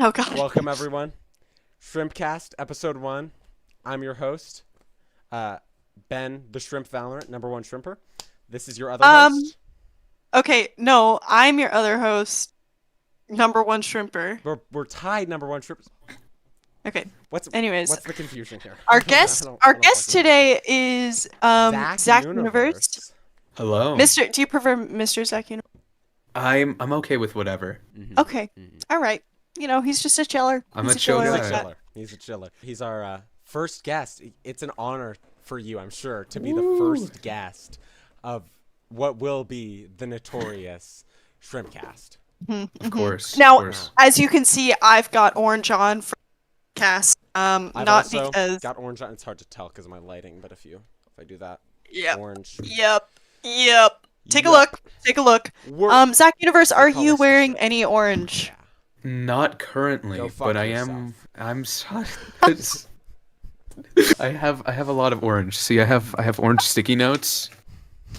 Oh God. Welcome everyone. Shrimpcast, episode 1. I'm your host, Ben, the Shrimp Valorant, #1 shrimper. This is your other host. Okay, no, I'm your other host, #1 shrimper. We're tied #1 shrimpers. Okay. What's Anyways, the confusion here? our guest today is Zach Universe. Hello. Mr. Do you prefer Mr. Zach Universe? I'm okay with whatever. Okay. All right. You know, he's just a chiller. I'm He's a chill like guy. that. He's a chiller. He's our first guest. It's an honor for you, I'm sure, to be the first guest of what will be the notorious Shrimpcast. Of course. Now, of course. as you can see, I've got orange on for cast. I've Not also because. got orange on. It's hard to tell because of my lighting, but if I do that, Yep. orange. Yep. Take a Yep. look. We're- Zach Universe, are call you this the wearing shrimp. any orange? Yeah. Not currently, Go fuck but I yourself. am. I'm sorry. I have a lot of orange. See, I have orange sticky notes.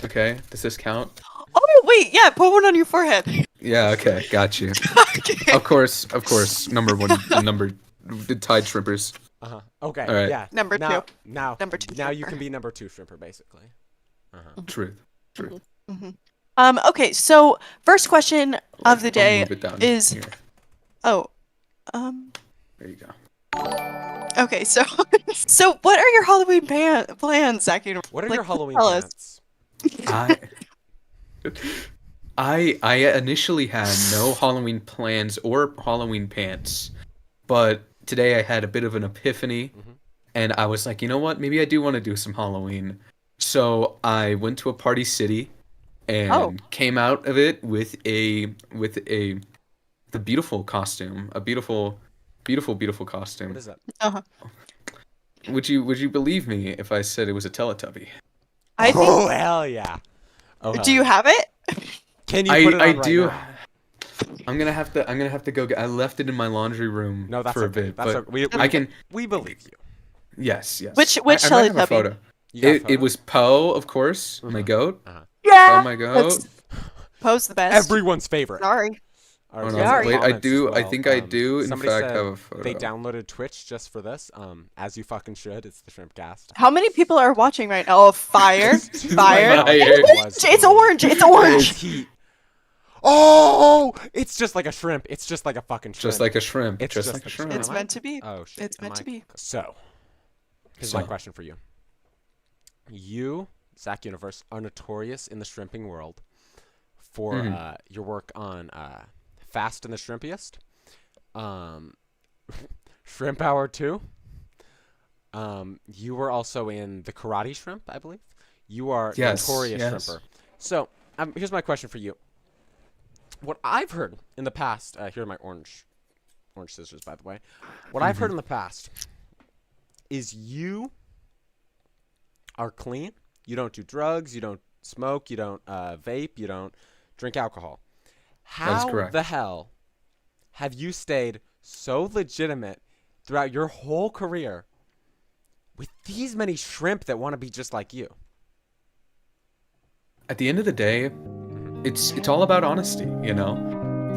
Okay, does this count? Oh wait, yeah, put one on your forehead. Yeah. Okay, got you. Okay. Of course. The tied shrimpers. Okay. All right. Yeah. Number now, two. Now. Number two Now you shrimper. can be #2 shrimper, basically. Truth. Okay, so first question of the I'll day move it down is here. oh, There you go. okay, so so what are your Halloween plans, Zach Universe? What are Like, your Halloween tell us. plans? I initially had no Halloween plans or Halloween pants, but today I had a bit of an epiphany, and I was like, you know what? Maybe I do want to do some Halloween. So I went to a party city, and came out of it with the beautiful costume, a beautiful costume. What is that? Uh-huh. Would you believe me if I said it was a Teletubby? I think. Oh hell yeah! Oh, hell Do you yeah. have it? Can you put it on I right do. now? I'm gonna have to go get. I left it in my laundry room No, that's for a okay. bit, That's but okay. I can. We believe you. Yes. Which I might have a Teletubby? photo. You got a It photo? was Poe, of course, my goat. Yeah. Oh my goat. Poe's the best. Everyone's favorite. Sorry. Alright, Hold so on. in the Wait, I comments do- as I well, think I do, in somebody fact, said have a photo. They downloaded Twitch just for this. As you fucking should. It's the Shrimpcast. How many people are watching right now? Oh, fire! Two Fire! right now. Fire. It's orange! It's orange! It's heat. Oh! It's just like a shrimp. It's just like a fucking shrimp. Just like a shrimp. It's just just like a like a shrimp. It's meant to be. Oh shit. It's meant to be. So, here's So. my question for you. You, Zach Universe, are notorious in the shrimping world for your work on Fast and the Shrimpiest, Shrimp Hour 2. You were also in the Karate Shrimp, I believe. You are Yes, notorious yes. shrimper. So, here's my question for you. What I've heard in the past, here are my orange scissors, by the way. What I've heard in the past is you are clean. You don't do drugs. You don't smoke. You don't vape. You don't drink alcohol. That is How correct. the hell have you stayed so legitimate throughout your whole career with these many shrimp that want to be just like you? At the end of the day, it's all about honesty, you know?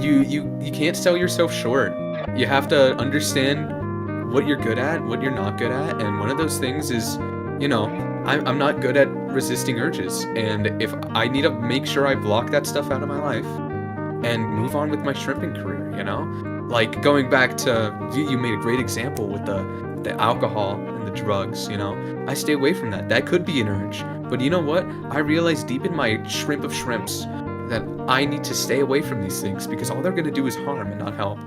You can't sell yourself short. You have to understand what you're good at, what you're not good at, and one of those things is, you know, I'm not good at resisting urges, and if I need to make sure I block that stuff out of my life and move on with my shrimping career, you know? Like going back to you made a great example with the alcohol and the drugs, you know? I stay away from that. That could be an urge. But you know what? I realize deep in my shrimp of shrimps that I need to stay away from these things because all they're going to do is harm and not help.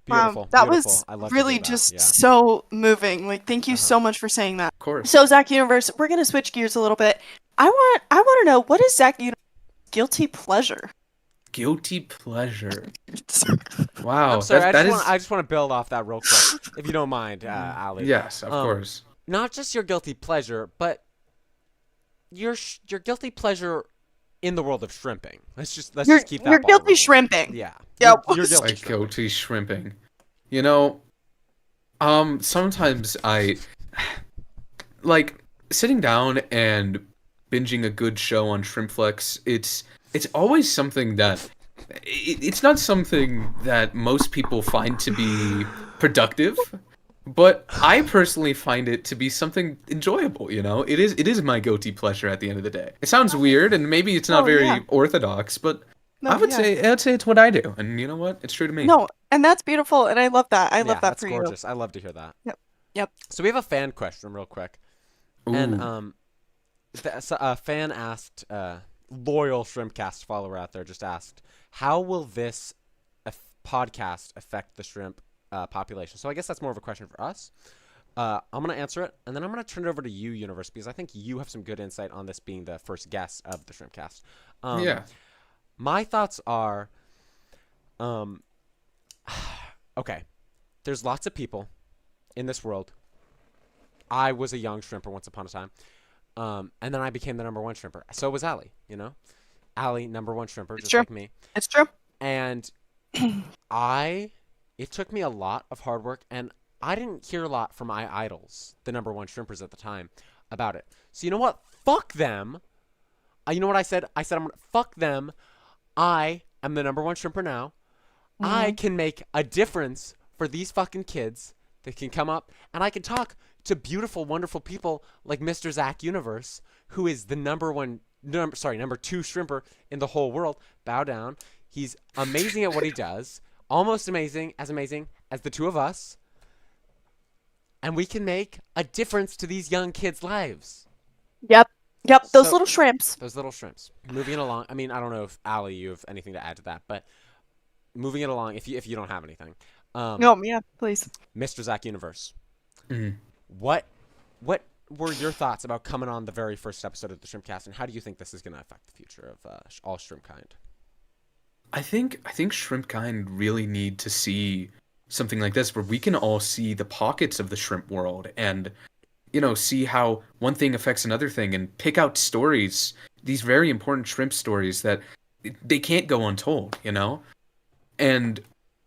Beautiful. Wow, that beautiful. was I love to really hear that. just Yeah. so moving. Like, thank you so much for saying that. Of course. So, Zach Universe, we're gonna switch gears a little bit. I want to know, what is Zach Universe's guilty pleasure? Guilty pleasure. Wow. I'm sorry. that is... I just want to build off that real quick, if you don't mind, Ali. Yes, of course. Not just your guilty pleasure, but your guilty pleasure in the world of shrimping. Let's just keep that. You're ball guilty rolling. shrimping. Yeah. Yep. You're guilty. Like shrimping. goatee shrimping. You know, sometimes I like sitting down and binging a good show on Shrimpflex. It's always something that it's not something that most people find to be productive, but I personally find it to be something enjoyable, you know? It is my guilty pleasure at the end of the day. It sounds weird and maybe it's not Oh yeah. very orthodox, but No, I would yeah. say it's what I do. And you know what? It's true to me. No, and that's beautiful, and I love that. I love Yeah, that that's for you. gorgeous. I love to hear that. Yep. Yep. So we have a fan question, real quick, and Ooh. a fan asked, loyal Shrimpcast follower out there just asked, how will this podcast affect the shrimp population? So I guess that's more of a question for us. I'm going to answer it, and then I'm going to turn it over to you, Universe, because I think you have some good insight on this being the first guest of the Shrimpcast. Yeah. My thoughts are, okay, there's lots of people in this world. I was a young shrimper once upon a time. And then I became the number one shrimper. So was Allie, you know? Allie, number one shrimper, It's just true. like me. It's true. And it took me a lot of hard work, and I didn't hear a lot from my idols, the number one shrimpers at the time, about it. So you know what? Fuck them. You know what I said? I said, fuck them. I am the number one shrimper now. I can make a difference for these fucking kids that can come up, and I can talk to beautiful, wonderful people like Mr. Zach Universe, who is the number two shrimper in the whole world. Bow down. He's amazing at what he does, almost amazing as the two of us, and we can make a difference to these young kids' lives. Yep. Yep. Those So- little shrimps. Those little shrimps. Moving along. I mean, I don't know if Allie, you have anything to add to that, but moving it along, if you don't have anything. No, yeah, please. Mr. Zach Universe. Mhm. What were your thoughts about coming on the very first episode of the Shrimpcast, and how do you think this is going to affect the future of all shrimp kind? I think shrimp kind really need to see something like this where we can all see the pockets of the shrimp world and see how one thing affects another thing and pick out stories, these very important shrimp stories that they can't go untold, And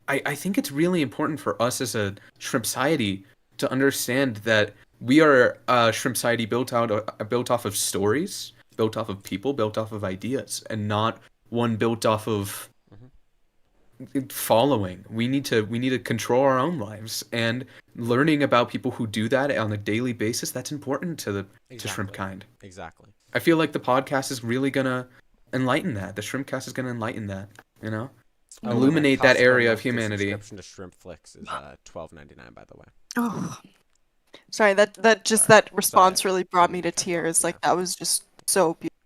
I think it's really important for us as a shrimp society to understand that we are a shrimp society built off of stories, built off of people, built off of ideas, and not one built off of following. We need to control our own lives, and learning about people who do that on a daily basis, that's important to shrimp kind. Exactly. I feel like the podcast is really gonna enlighten that. The Shrimpcast is gonna enlighten that, illuminate that area of humanity. Subscription to Shrimp Flicks is $12.99, by the way. Oh, sorry. That response really brought me to tears. Like that was just so beautiful.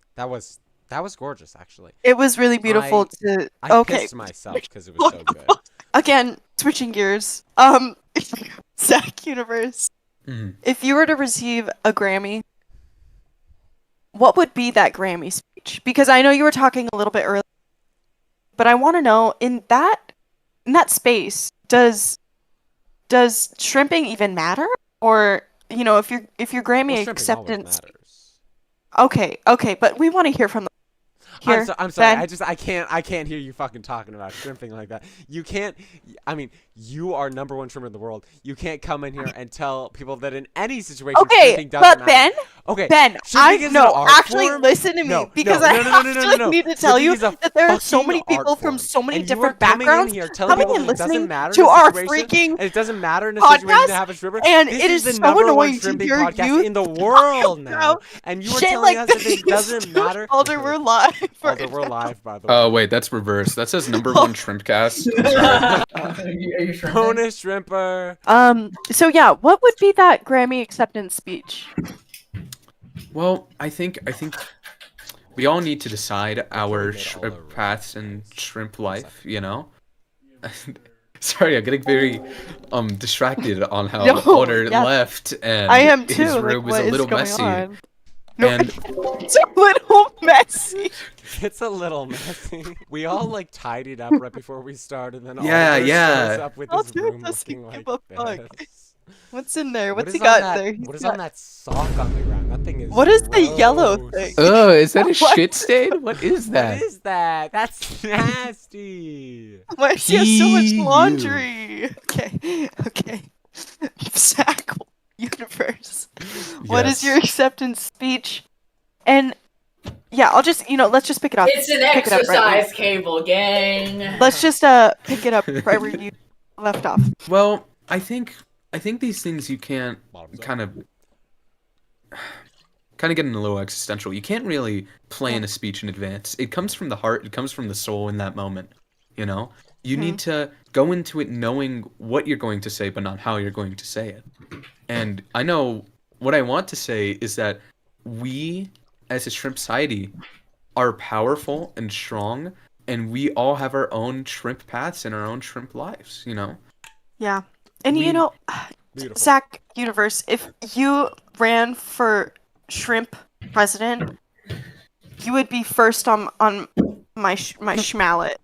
That was gorgeous, actually. It was really beautiful to. I Okay. pissed myself because it was so good. Again, switching gears. Zach Universe. Mhm. If you were to receive a Grammy, what would be that Grammy speech? Because I know you were talking a little bit earlier, but I want to know in that space, does shrimping even matter? Or if your Grammy Well, shrimping always acceptance. matters. Okay, but we want to hear from the. I'm sorry. Ben. I can't hear you fucking talking about shrimping like that. You can't. I mean, you are number one shrimper in the world. You can't come in here and tell people that in any situation shrimping doesn't but matter. Okay, Ben, shrimping is an art actually form? listen to me No, because no, I no, no, actually no, no, no. need to tell Shrimping you is a that there are so fucking many people art from form. so many And you different are coming in backgrounds here telling coming people and that it doesn't listening matter to in a our situation, freaking and it doesn't matter in a podcast, situation to have a shrimper. and This it is is the so number one annoying to shrimping hear podcast you in the talk world now, about and you are shit telling like us that this, it doesn't dude. matter. Alder, we're live. Alder, we're live, by the way. Oh wait, that's reverse. That says number one Shrimpcast. I'm sorry. Are you shrimping? Bonus shrimper. So yeah, what would be that Grammy acceptance speech? Well, I think we all need to decide our made all our paths in shrimp life. Sorry, I'm getting very distracted on how No, Alder yeah. left, and I am too. his Like, room was what a is little going messy. on? No, And it's a little messy. It's a little messy. We all tidied up right before we started, and then Yeah, Oliver yeah. shows up with his Alder room doesn't looking give like a fuck. this. What's in there? What What's is he on got that- there? What is on that sock on the ground? That thing is. What is the yellow gross. thing? oh, is that a What? shit stain? What is What is that? That's nasty. Why does he have so much Ew. laundry? Okay. Zach Universe. What is Yes. your acceptance speech? And Yeah, I'll just, let's just pick it up. It's an Pick it up right exercise cable, gang. Let's just pick it up right where you left off. Well, I think these things you can't Bottoms up. kind of getting a little existential. You can't really plan a speech in advance. It comes from the heart. It comes from the soul in that moment. You know, you need to go into it knowing what you're going to say, but not how you're going to say it. And I know what I want to say is that we, as a shrimp society, are powerful and strong, and we all have our own shrimp paths and our own shrimp lives. You know. Yeah. And We- Beautiful. Zach Universe, if you ran for shrimp president, you would be first on my schmallet.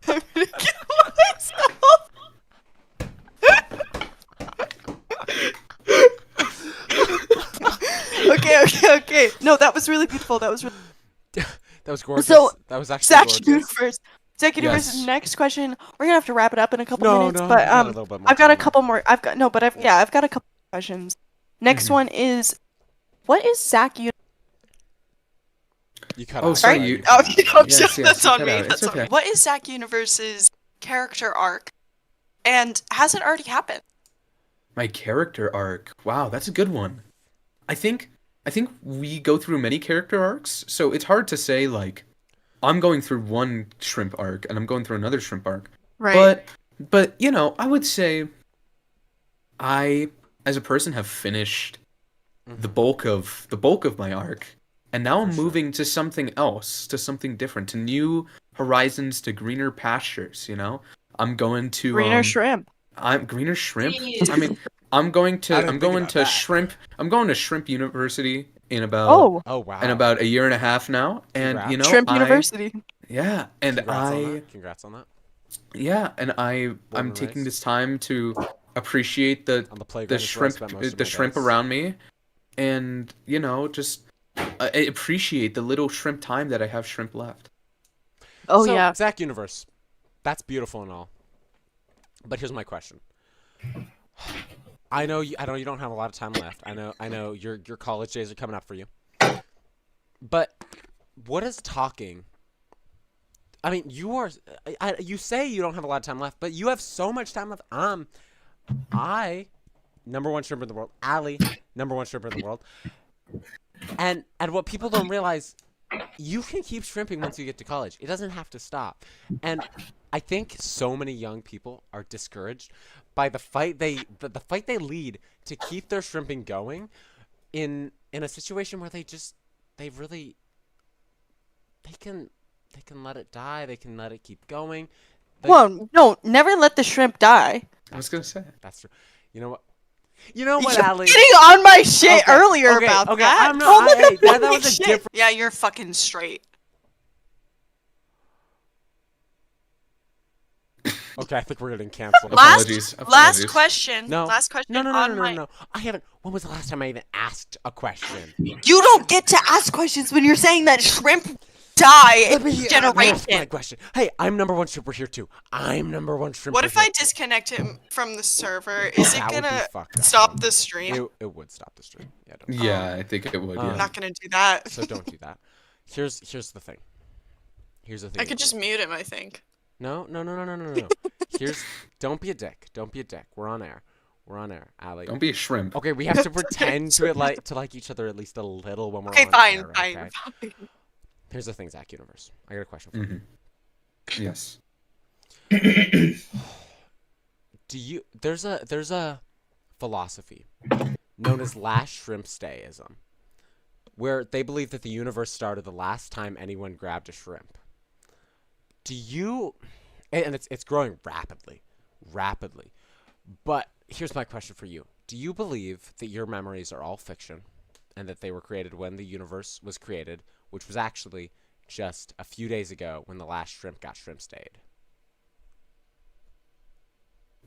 I'm gonna kill myself. Okay. No, that was really beautiful. That was really... That was gorgeous. So, that was actually Zach gorgeous. Universe. Zach Universe, Yes. next question. We're gonna have to wrap it up in a couple No, minutes, no, but we got a little bit more I've got a time couple more. I've got a couple questions. Next one is, what is Zach Universe? You cut Oh, out. sorry, Sorry, you- Oh, Yes, that's you on cut me. out. It's That's on okay. me. What is Zach Universe's character arc, and has it already happened? My character arc. Wow, that's a good one. I think we go through many character arcs, so it's hard to say like I'm going through one shrimp arc and I'm going through another shrimp arc. Right. But you know, I would say I as a person have finished the bulk of my arc, and now I'm moving to something else, to something different, to new horizons, to greener pastures, you know? I'm going to Greener shrimp. I'm greener shrimp. Jeez. I mean, I'm going I to didn't think about that. shrimp. I'm going to Shrimp University in about Oh wow. in about a year and a half now, and you know, Shrimp University. yeah, and Congrats on that. yeah, and I'm and taking raised. this time to appreciate On the playground is where I spent most of the my shrimp days. around me, and you know, just appreciate the little shrimp time that I have shrimp left. Oh So, yeah. Zach Universe, that's beautiful and all, but here's my question. I know you don't have a lot of time left. I know your college days are coming up for you. But what is talking? I mean, you say you don't have a lot of time left, but you have so much time left. I, number one shrimper in the world. Ali, number one shrimper in the world. And what people don't realize, you can keep shrimping once you get to college. It doesn't have to stop. And I think so many young people are discouraged by the fight they lead to keep their shrimping going in a situation where they can let it die, they can let it keep going. Well, no, never let the shrimp die. I was gonna say. That's true. You know what? You know what, You're Ali? getting on my shit Okay, earlier okay, about okay, that. I'm not- Don't let hey, me that on was my a shit. different- Yeah, you're fucking straight. Okay, I think we're getting canceled. Apologies. Last question. No. Last question. No. on my... No. I haven't. When was the last time I even asked a question? You don't get to ask questions when you're saying that shrimp die in Let me ask my generation. question. Hey, I'm number one shrimper here too. I'm number one shrimper. What if I here. disconnect him from the server? Is it That would be gonna fucked up. stop the stream? It would stop the stream. Yeah. Don't. Yeah, I think it would. I'm Yeah. I'm not gonna do that. So don't do that. Here's the thing. Here's the thing. I could just mute him, I think. No. Don't be a dick. Don't be a dick. We're on air. Ali. Don't be a shrimp. Okay, we have to pretend to like each other at least a little when we're Okay, on fine, air, fine, okay? fine. Here's the thing, Zach Universe. I got a question for you. Yes. There's a philosophy known as last shrimp stayism, where they believe that the universe started the last time anyone grabbed a shrimp. And it's growing rapidly. But here's my question for you. Do you believe that your memories are all fiction and that they were created when the universe was created, which was actually just a few days ago when the last shrimp got shrimp stayed?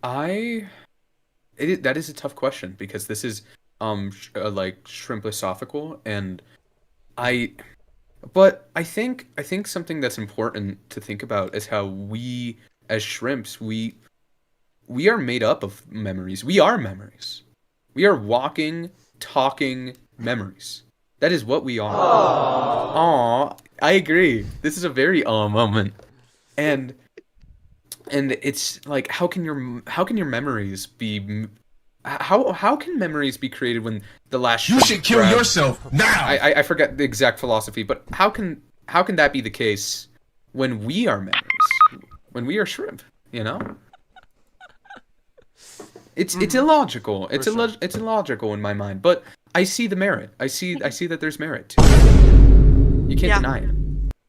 That is a tough question because this is like shrimposophical, and but I think something that's important to think about is how we as shrimps, we are made up of memories. We are memories. We are walking, talking memories. That is what we are. Aw, I agree. This is a very aw moment. And it's like how can your memories be how can memories be created when the last You should kill yourself now. I forget the exact philosophy, but how can that be the case when we are memories? When we are shrimp, you know? It's illogical. It's illogical in my mind, but I see the merit. I see that there's merit to it. You can't deny it.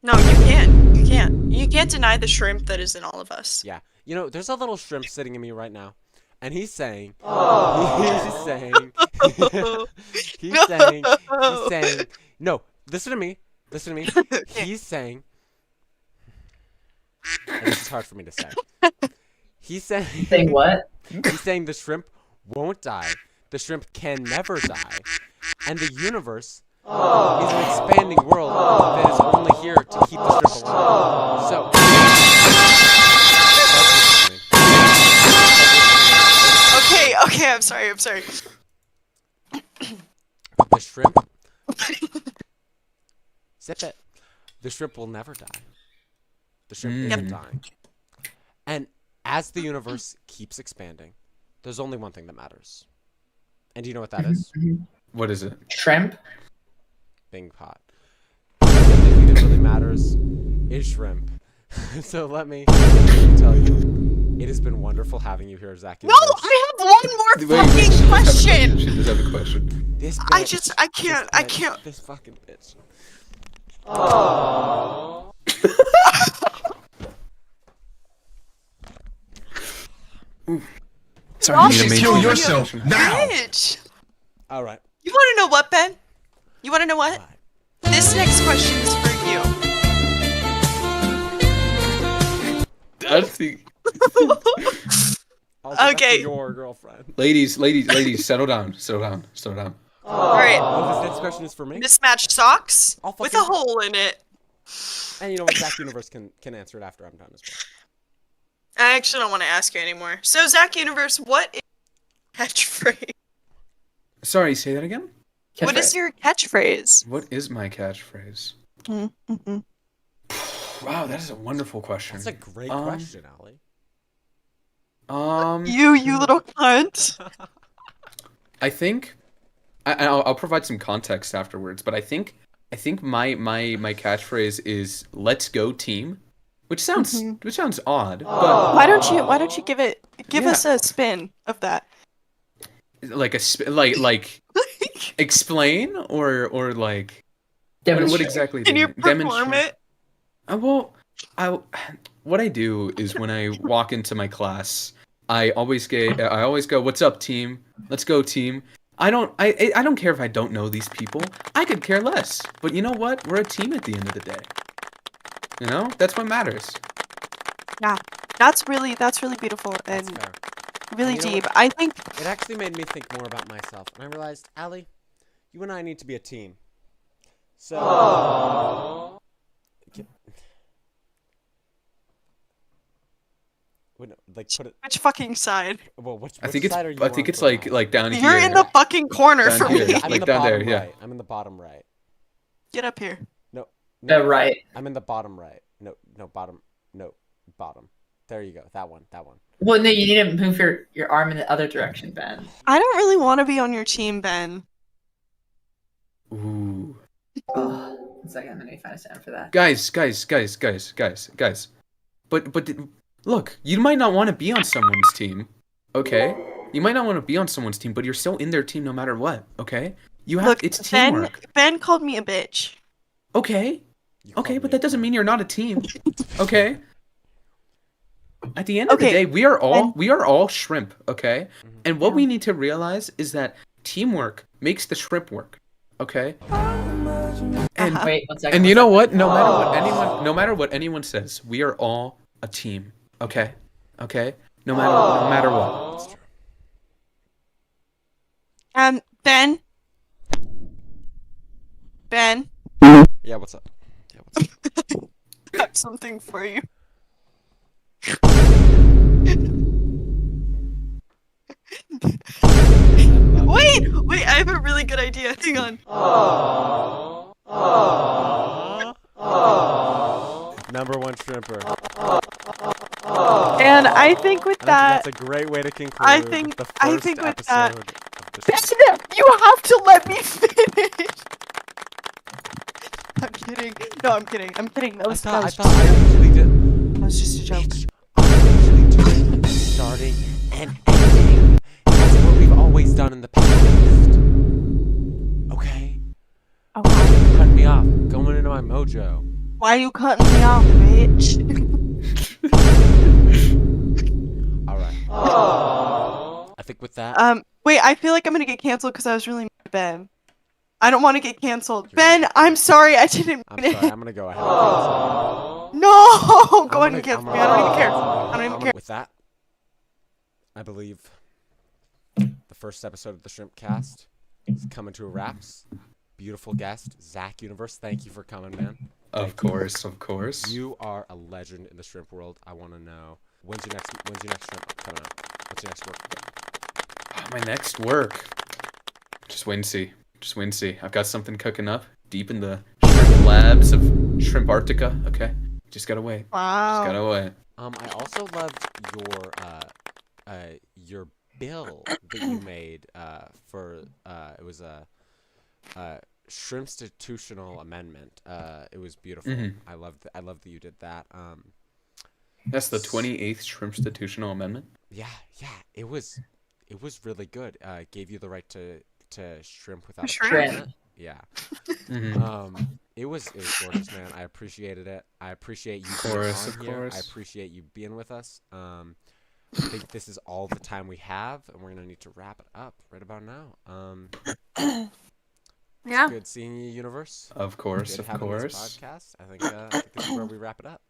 No, you can't. You can't. You can't deny the shrimp that is in all of us. Yeah. You know, there's a little shrimp sitting in me right now, and he's saying, he's saying, no, listen to me. He's saying, and this is hard for me to say. He's saying, Saying what? He's saying the shrimp won't die. The shrimp can never die. And the universe is an expanding world that is only here to keep the shrimp alive. So, Okay, I'm sorry. the shrimp, zip it. The shrimp will never die. The shrimp isn't dying. And as the universe keeps expanding, there's only one thing that matters. And do you know what that is? What is it? Shrimp? Bing pot. The only thing that really matters is shrimp. So let me tell you, it has been wonderful having you here, Zach. No, I have one more fucking question. She does have a question. This I bitch, can't. This fucking bitch. Sorry, You need should to make kill sure- yourself now. Bitch. All right. You want to know what, Ben? You want to know what? All right. This next question is for you. That's the I'll go back Okay. to your girlfriend. ladies, settle down. All right. Oh, this next question is for me. Mismatched socks I'll with a fucking- hole in it. And you know what? Zach Universe can answer it after I'm done as well. I actually don't want to ask you anymore. So, Zach Universe, what is your catchphrase? Sorry, say that again? What is your catchphrase? What is my catchphrase? Mm-hmm. Wow, that is a wonderful question. That's a great question, Allie. You little cunt. I think I'll provide some context afterwards, but I think my catchphrase is "Let's go team," which sounds odd, but Why don't you give us a spin of that? like like explain or like what Demonstrate. exactly? Can do you perform demonstrate? it? Well, what I do is when I walk into my class, I always go, "What's up, team? Let's go, team." I don't care if I don't know these people. I could care less. But you know what? We're a team at the end of the day. You know? That's what matters. Yeah, that's really beautiful That's and fair. really You know deep. what? I think It actually made me think more about myself, and I realized, Allie, you and I need to be a team. So. Wait, no, like put it. Which fucking side? Well, which I think side are you I think on it's for now? like down here. You're in the fucking corner Down for here. me. I'm Like in the down there, bottom yeah. right. I'm in the bottom right. Get up here. No, Right. I'm in the bottom right. No, bottom. No, bottom. There you go. That one. Well, no, you need to move your arm in the other direction, Ben. I don't really want to be on your team, Ben. Ooh. Oh, 1 second, let me find a sound for that. Guys. But look, you might not want to be on someone's team, okay? You might not want to be on someone's team, but you're still in their team no matter what, okay? You have Look, it's teamwork. Ben called me a bitch. Okay. You Okay, called but me that doesn't a mean you're not a team. Okay? At the end of the Okay, day, we are all shrimp, okay? And what Yeah. we need to realize is that teamwork makes the shrimp work, okay? And Wait, 1 second. and you know what? No matter what anyone says, we are all a team, okay? Okay? No matter what. Ben. Ben, Yeah, what's up? got something for you. Wait, I have a really good idea. Hang on. Number one shrimper. And I think with And I that, think that's a great way to conclude I think the I first think with episode that, of the Ben, you have to let me finish. I'm kidding. No, I'm kidding. I'm kidding. That was I thought I usually did. that was just a joke. I usually do starting and ending. That's what we've always done in the past. Okay? Okay. Cut me off. Going into my mojo. Why are you cutting me off, bitch? Alright. I think with that. Wait, I feel like I'm gonna get canceled because I was really mad at Ben. I don't want to get canceled. You're gonna Ben, get I'm sorry. I didn't I'm mean sorry. it. I'm gonna go ahead and cancel you. No! Go I'm ahead and gonna- cancel I'm me. I don't even care. gonna- I don't even I'm care. With that, I believe the first episode of the Shrimpcast is coming to a wraps. Beautiful guest, Zach Universe. Thank you for coming, man. Of course, of course. You are a legend in the shrimp world. I want to know when's your next shrimp coming out? What's your next work? My next work. Just wait and see. Just wait and see. I've got something cooking up deep in the shrimp labs of Shrimp Arctica. Okay, just gotta wait. Just Wow. gotta wait. I also loved your bill that you made for it was a shrimpstitutional amendment. It was beautiful. I loved that you did that. That's the 28th Shrimpstitutional Amendment. Yeah, it was really good. It gave you the right to shrimp without a Shrimp. permit. Yeah. Mm-hmm. It was gorgeous, man. I appreciated it. I appreciate you being Course, on of here. I course. appreciate you being with us. I think this is all the time we have, and we're gonna need to wrap it up right about now. Yeah. Good seeing you, Universe. Of course, Good of having course. this podcast. I think this is where we wrap it up.